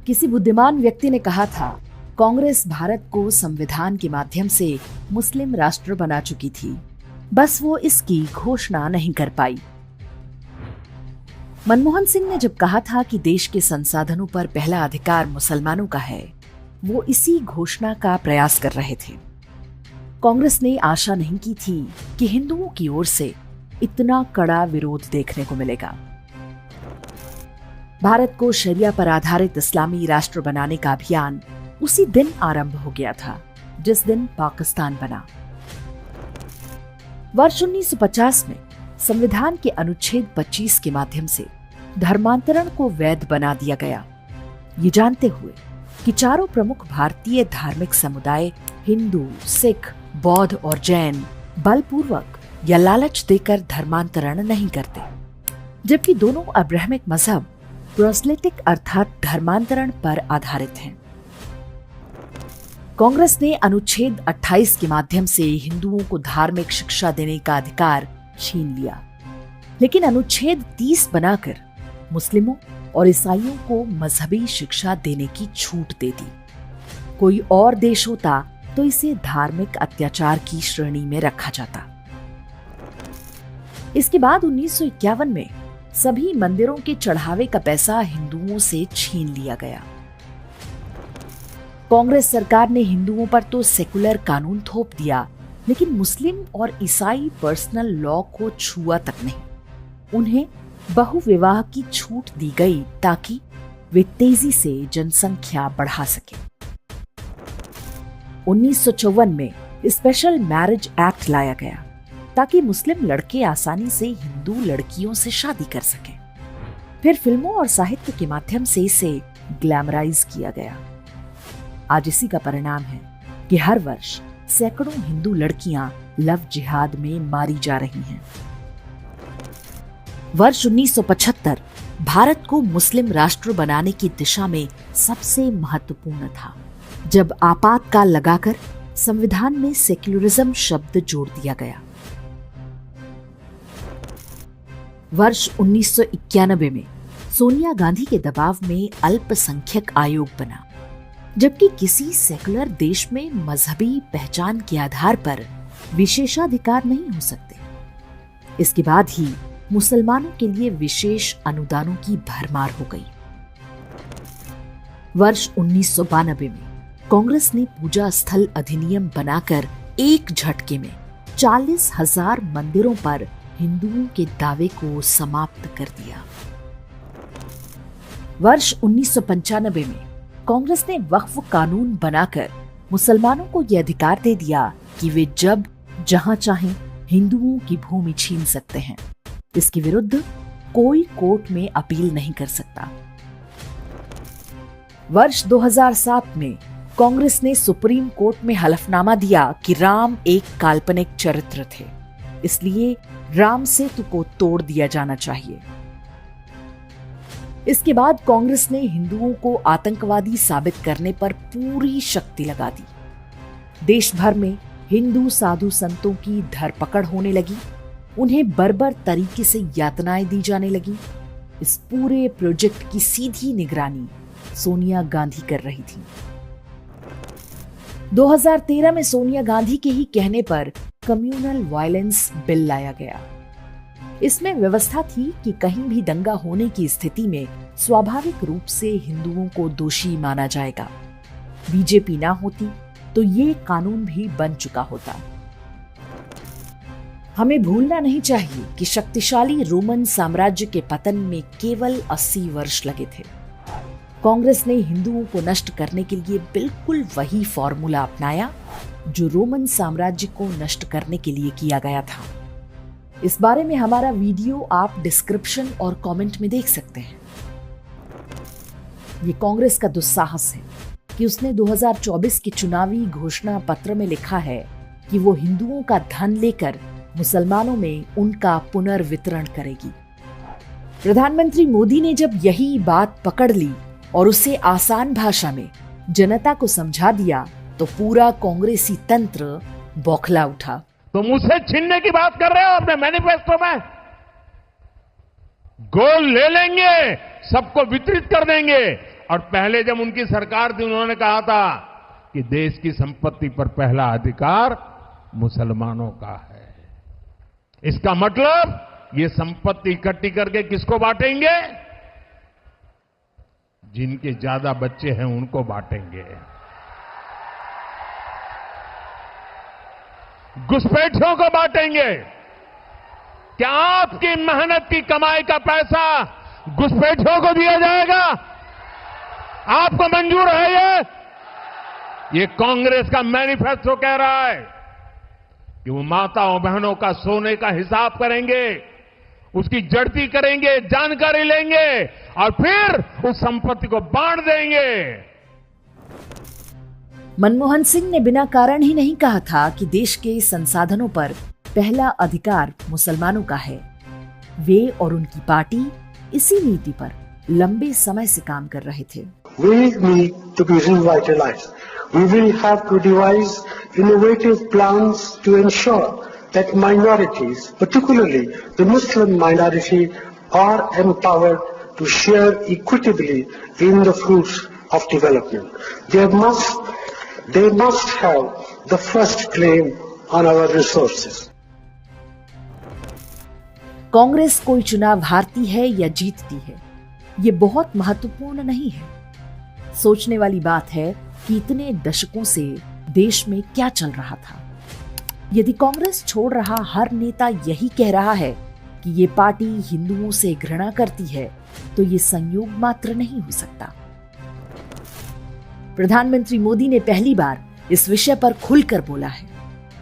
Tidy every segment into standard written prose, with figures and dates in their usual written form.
किसी बुद्धिमान व्यक्ति ने कहा था, कांग्रेस भारत को संविधान के माध्यम से मुस्लिम राष्ट्र बना चुकी थी, बस वो इसकी घोषणा नहीं कर पाई। मनमोहन सिंह ने जब कहा था कि देश के संसाधनों पर पहला अधिकार मुसलमानों का है, वो इसी घोषणा का प्रयास कर रहे थे। कांग्रेस ने आशा नहीं की थी कि हिंदुओं की ओर से इतना कड़ा विरोध देखने को मिलेगा। भारत को शरिया पर आधारित इस्लामी राष्ट्र बनाने का अभियान उसी दिन आरंभ हो गया था जिस दिन पाकिस्तान बना। वर्ष 1950 में संविधान के अनुच्छेद 25 के माध्यम से धर्मांतरण को वैध बना दिया गया, ये जानते हुए कि चारों प्रमुख भारतीय धार्मिक समुदाय हिंदू, सिख, बौद्ध और जैन बलपूर्वक या लालच देकर धर्मांतरण नहीं करते, जबकि दोनों अब्राहमिक मजहब प्रोस्लेटिक अर्थात धर्मांतरण पर आधारित हैं। कांग्रेस ने अनुच्छेद 28 के माध्यम से हिंदुओं को धार्मिक शिक्षा देने का अधिकार छीन लिया, लेकिन अनुच्छेद 30 बनाकर मुस्लिमों और ईसाइयों को मजहबी शिक्षा देने की छूट दे दी। कोई और देश होता तो इसे धार्मिक अत्याचार की श्रेणी में रखा जाता। इसके बाद 1951 में सभी मंदिरों के चढ़ावे का पैसा हिंदुओं से छीन लिया गया। कांग्रेस सरकार ने हिंदुओं पर तो सेकुलर कानून थोप दिया, लेकिन मुस्लिम और ईसाई पर्सनल लॉ को छुआ तक नहीं। उन्हें बहुविवाह की छूट दी गई ताकि वे तेजी से जनसंख्या बढ़ा सके। 1954 में स्पेशल मैरिज एक्ट लाया गया ताकि मुस्लिम लड़के आसानी से हिंदू लड़कियों से शादी कर सकें। फिर फिल्मों और साहित्य के माध्यम से इसे ग्लैमराइज किया गया। आज इसी का परिणाम है कि हर वर्ष सैकड़ों हिंदू लड़कियां लव जिहाद में मारी जा रही हैं। वर्ष 1975 भारत को मुस्लिम राष्ट्र बनाने की दिशा में सबसे महत्वपूर्ण था, जब आपातकाल लगाकर संविधान में सेक्युलरिज्म शब्द जोड़ दिया गया। वर्ष 1991 में सोनिया गांधी के दबाव में अल्पसंख्यक आयोग बना, जबकि किसी सेकुलर देश में मजहबी पहचान के आधार पर विशेषाधिकार नहीं हो सकते। इसके बाद ही मुसलमानों के लिए विशेष अनुदानों की भरमार हो गई। वर्ष 1992 में कांग्रेस ने पूजा स्थल अधिनियम बनाकर एक झटके में 40,000 मंदिरों पर हिंदुओं के दावे को समाप्त कर दिया। वर्ष 1995 में कांग्रेस ने वक्फ कानून बनाकर मुसलमानों को यह अधिकार दे दिया कि वे जब जहां चाहें हिंदुओं की भूमि छीन सकते हैं। इसके विरुद्ध कोई कोर्ट में अपील नहीं कर सकता। वर्ष 2007 में कांग्रेस ने सुप्रीम कोर्ट में हलफनामा दिया कि राम एक काल्पनिक चरित्र थे, इसलिए राम सेतु को तोड़ दिया जाना चाहिए। इसके बाद कांग्रेस ने हिंदुओं को आतंकवादी साबित करने पर पूरी शक्ति लगा दी। देश भर में हिंदू साधु संतों की धरपकड़ होने लगी, उन्हें बर्बर तरीके से यातनाएं दी जाने लगी। इस पूरे प्रोजेक्ट की सीधी निगरानी सोनिया गांधी कर रही थी। 2013 में सोनिया गांधी के ही कहने पर कम्युनल वायलेंस बिल लाया गया। इसमें व्यवस्था थी कि कहीं भी दंगा होने की स्थिति में स्वाभाविक रूप से हिंदुओं को दोषी माना जाएगा। बीजेपी ना होती तो ये कानून भी बन चुका होता। हमें भूलना नहीं चाहिए कि शक्तिशाली रोमन साम्राज्य के पतन में केवल 80 वर्ष लगे थे। कांग्रेस ने हिंदुओं को नष्ट करने के लिए बिल्कुल वही फॉर्मूला अपनाया जो रोमन साम्राज्य को नष्ट करने के लिए किया गया था। इस बारे में हमारा वीडियो आप डिस्क्रिप्शन और कमेंट में देख सकते हैं। ये कांग्रेस का दुस्साहस है कि उसने 2024 के चुनावी घोषणा पत्र में लिखा है कि वो हिंदुओं का धन लेकर मुसलमानों में उनका पुनर्वितरण करेगी। प्रधानमंत्री मोदी ने जब यही बात पकड़ ली और उसे आसान भाषा में जनता को समझा दिया तो पूरा कांग्रेसी तंत्र बौखला उठा। तो मुझसे छीनने की बात कर रहे हो अपने मैनिफेस्टो में? गोल्ड ले लेंगे, सबको वितरित कर देंगे और पहले जब उनकी सरकार थी उन्होंने कहा था कि देश की संपत्ति पर पहला अधिकार मुसलमानों का है। इसका मतलब ये संपत्ति इकट्ठी करके किसको बांटेंगे? जिनके ज्यादा बच्चे हैं उनको बांटेंगे। घुसपैठियों को बांटेंगे। क्या आपकी मेहनत की कमाई का पैसा घुसपैठियों को दिया जाएगा? आपको मंजूर है ये कांग्रेस का मैनिफेस्टो कह रहा है कि वो माताओं बहनों का सोने का हिसाब करेंगे, उसकी जड़ती करेंगे, जानकारी लेंगे और फिर उस संपत्ति को बांट देंगे। मनमोहन सिंह ने बिना कारण ही नहीं कहा था कि देश के संसाधनों पर पहला अधिकार मुसलमानों का है। वे और उनकी पार्टी इसी नीति पर लंबे समय से काम कर रहे थे। We need to be revitalized. We will have to devise innovative plans to ensure that minorities, particularly the Muslim minority, are empowered to share equitably in the fruits of development. They must have the first claim on our resources. Congress कोई चुनाव हारती है या जीतती है, ये बहुत महत्वपूर्ण नहीं है। सोचने वाली बात है कि इतने दशकों से देश में क्या चल रहा था। यदि कांग्रेस छोड़ रहा हर नेता यही कह रहा है कि ये पार्टी हिंदुओं से घृणा करती है, तो ये संयोग मात्र नहीं हो सकता। प्रधानमंत्री मोदी ने पहली बार इस विषय पर खुलकर बोला है।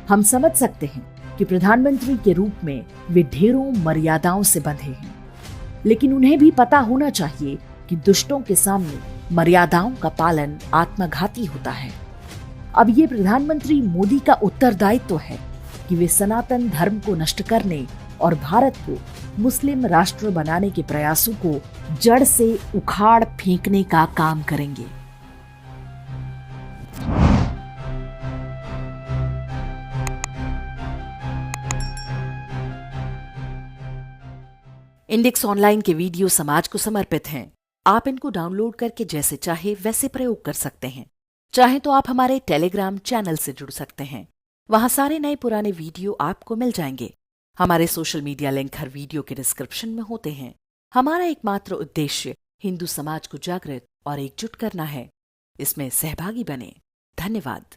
हम समझ सकते हैं कि प्रधानमंत्री के रूप में वे ढेरों मर्यादाओं से बंधे हैं, लेकिन उन्हें भी पता होना चाहिए कि दुष्टों के सामने मर्यादाओं का पालन आत्मघाती होता है। अब ये प्रधानमंत्री मोदी का उत्तरदायित्व है कि वे सनातन धर्म को नष्ट करने और भारत को मुस्लिम राष्ट्र बनाने के प्रयासों को जड़ से उखाड़ फेंकने का काम करेंगे। इंडेक्स ऑनलाइन के वीडियो समाज को समर्पित हैं। आप इनको डाउनलोड करके जैसे चाहे वैसे प्रयोग कर सकते हैं। चाहे तो आप हमारे टेलीग्राम चैनल से जुड़ सकते हैं। वहां सारे नए पुराने वीडियो आपको मिल जाएंगे। हमारे सोशल मीडिया लिंक हर वीडियो के डिस्क्रिप्शन में होते हैं। हमारा एकमात्र उद्देश्य हिंदू समाज को जागृत और एकजुट करना है। इसमें सहभागी बने। धन्यवाद।